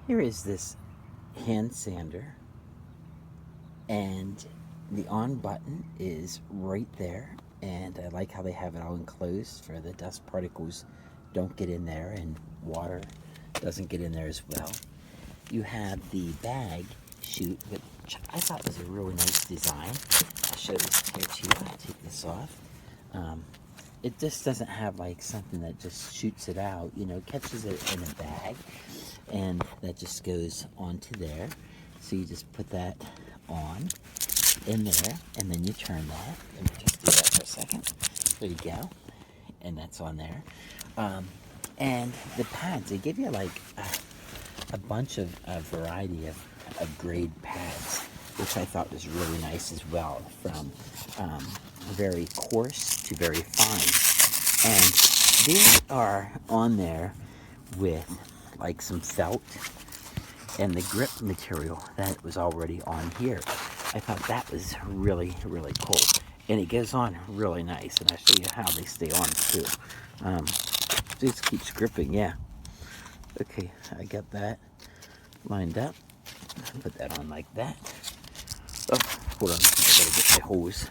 Here is this hand sander, and the on button is right there, and I like how they have it all enclosed for the dust particles don't get in there and water doesn't get in there as well. You have the bag chute, which I thought was a really nice design. I'll show this here to you. I'll take this off. It just doesn't have like something that just shoots it out, you know, catches it in a bag, and that just goes onto there. So you just put that on in there, and then you turn that. Let me just do that for a second. There you go. And that's on there. And the pads, they give you like a bunch of variety of grade pads, which I thought was really nice as well, from very coarse to very fine. And these are on there with like some felt and the grip material that was already on here. I thought that was really, really cool. And it goes on really nice, and I'll show you how they stay on too. Just keeps gripping, yeah. Okay, I got that lined up. Put that on like that. Oh, hold on, I gotta get my hose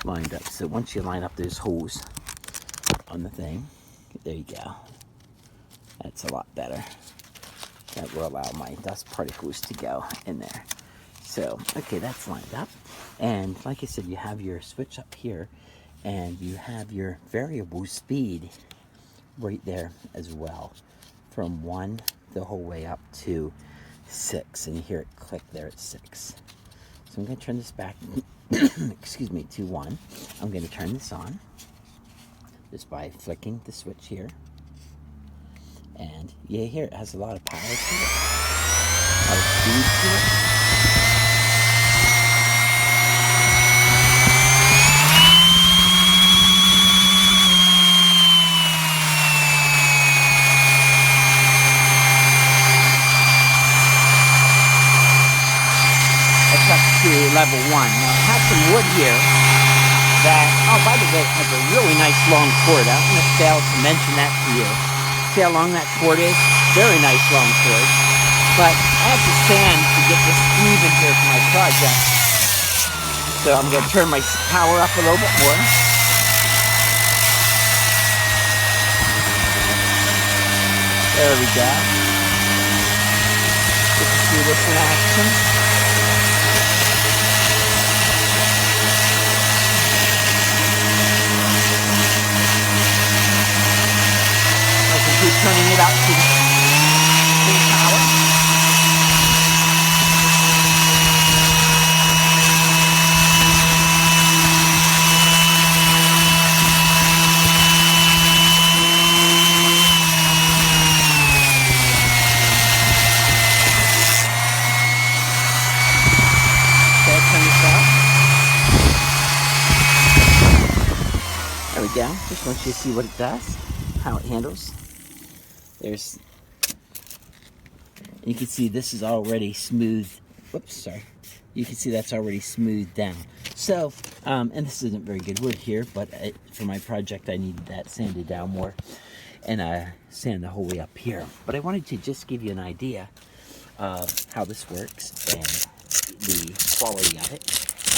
lined up. So once you line up those holes on the thing, there you go. That's a lot better. That will allow my dust particles to go in there. So, okay, that's lined up. And like I said, you have your switch up here, and you have your variable speed right there as well, from 1 the whole way up to 6, and you hear it click there at 6. So I'm going to turn this back, excuse me, to 1. I'm going to turn this on just by flicking the switch here, and you hear it has a lot of power to it, a lot of speed to it. Up to level 1. Now it has some wood here that, oh, by the way, it has a really nice long cord. I'm going to fail to mention that to you. See how long that cord is? Very nice long cord. But I have to sand to get this even here for my project. So I'm going to turn my power up a little bit more. There we go. You can see this in action. Keep turning it up to full power. Okay, turn this off. There we go. Just want you to see what it does, how it handles. There's, you can see this is already smooth. Whoops, sorry. You can see that's already smoothed down. So, and this isn't very good wood here, but for my project I needed that sanded down more, and I sand the whole way up here. But I wanted to just give you an idea of how this works and the quality of it,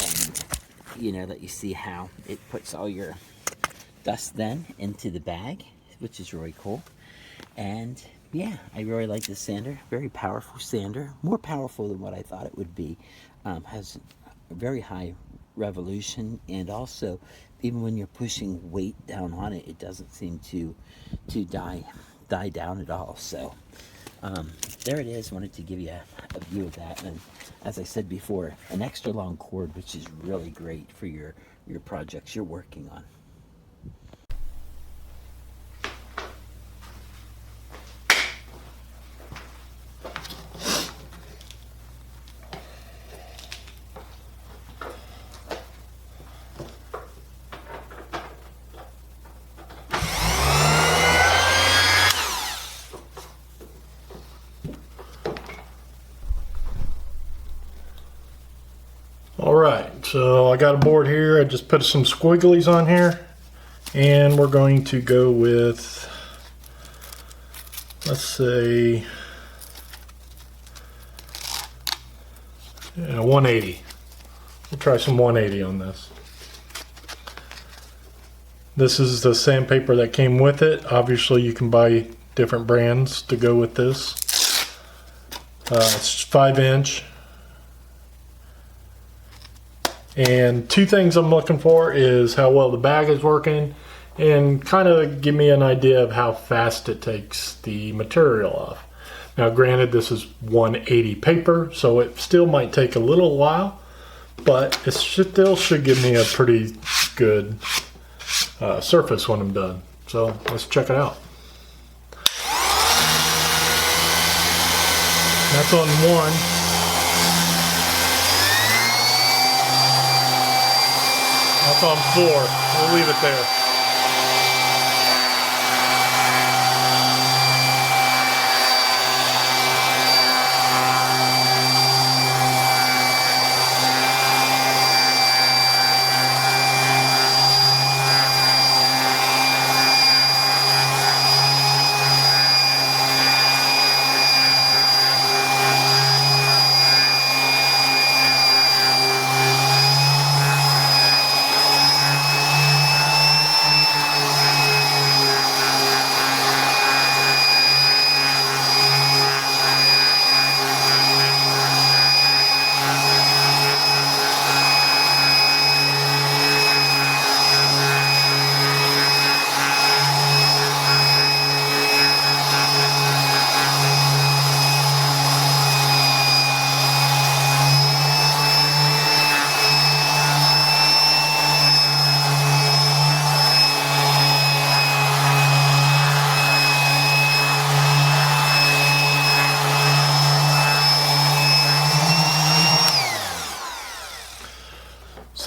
and you know that you see how it puts all your dust then into the bag, which is really cool. And yeah, I really like this sander. Very powerful sander, more powerful than what I thought it would be. Has a very high revolution, and also even when you're pushing weight down on it, it doesn't seem to die down at all. So there it is. Wanted to give you a view of that, and as I said before, an extra long cord, which is really great for your projects you're working on. Alright, so I got a board here. I just put some squigglies on here, and we're going to go with, let's say, Yeah, 180. We'll try some 180 on this. This is the sandpaper that came with it. Obviously you can buy different brands to go with this. It's 5-inch. And two things I'm looking for is how well the bag is working and kind of give me an idea of how fast it takes the material off. Now granted, this is 180 paper, so it still might take a little while, but it still should give me a pretty good surface when I'm done. So let's check it out. That's on 1. That's on 4. We'll leave it there.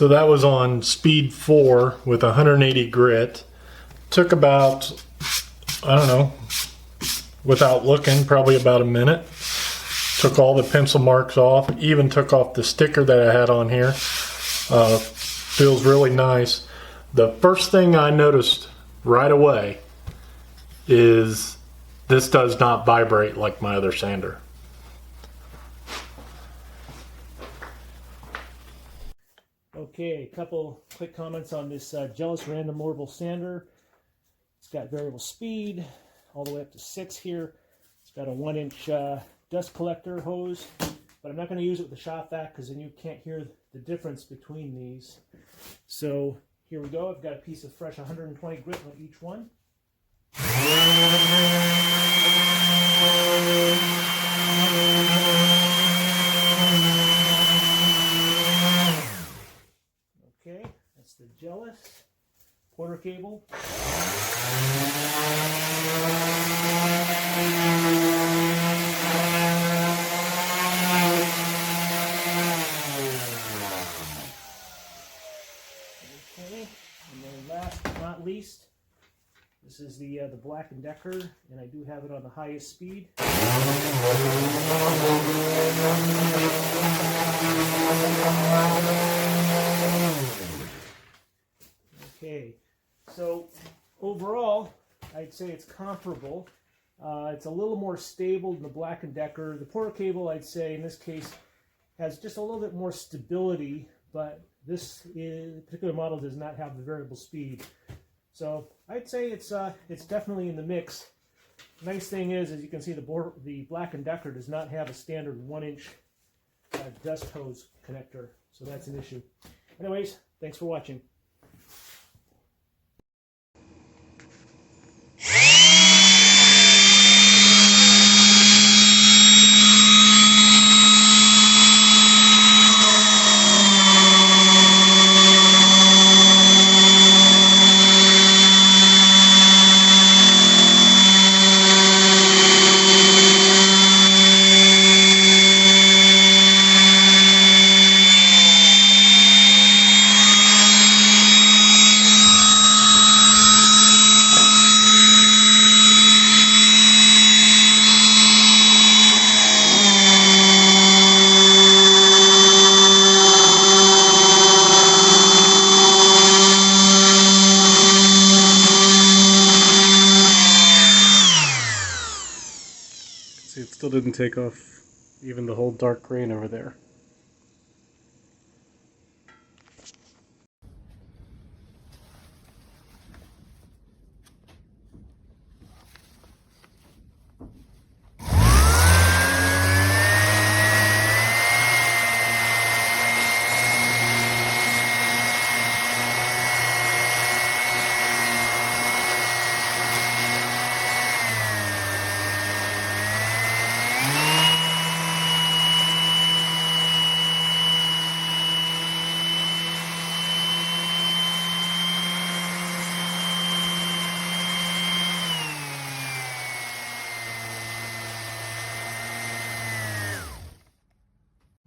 So that was on speed 4 with 180 grit. Took about, I don't know, without looking, probably about a minute. Took all the pencil marks off, even took off the sticker that I had on here. Feels really nice. The first thing I noticed right away is this does not vibrate like my other sander. Okay, a couple quick comments on this Jellas random Orbital sander. It's got variable speed all the way up to 6 here. It's got a 1-inch dust collector hose, but I'm not going to use it with the shop vac because then you can't hear the difference between these. So here we go. I've got a piece of fresh 120 grit on each one. Okay, that's the Jellas quarter cable. Okay, and then last but not least, this is the Black & Decker, and I do have it on the highest speed. Okay, so overall, I'd say it's comparable. It's a little more stable than the Black & Decker. The Porter cable, I'd say, in this case, has just a little bit more stability, but this particular model does not have the variable speed. So I'd say it's definitely in the mix. Nice thing is, as you can see, the Black & Decker does not have a standard 1-inch dust hose connector, so that's an issue. Anyways, thanks for watching. See, it still didn't take off even the whole dark grain over there.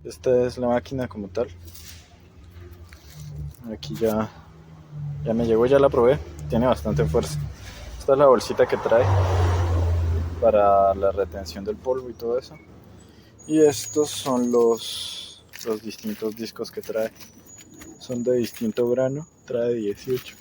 Esta es la máquina como tal. Aquí ya me llegó, ya la probé. Tiene bastante fuerza. Esta es la bolsita que trae para la retención del polvo y todo eso. Y estos son los distintos discos que trae. Son de distinto grano, trae 18.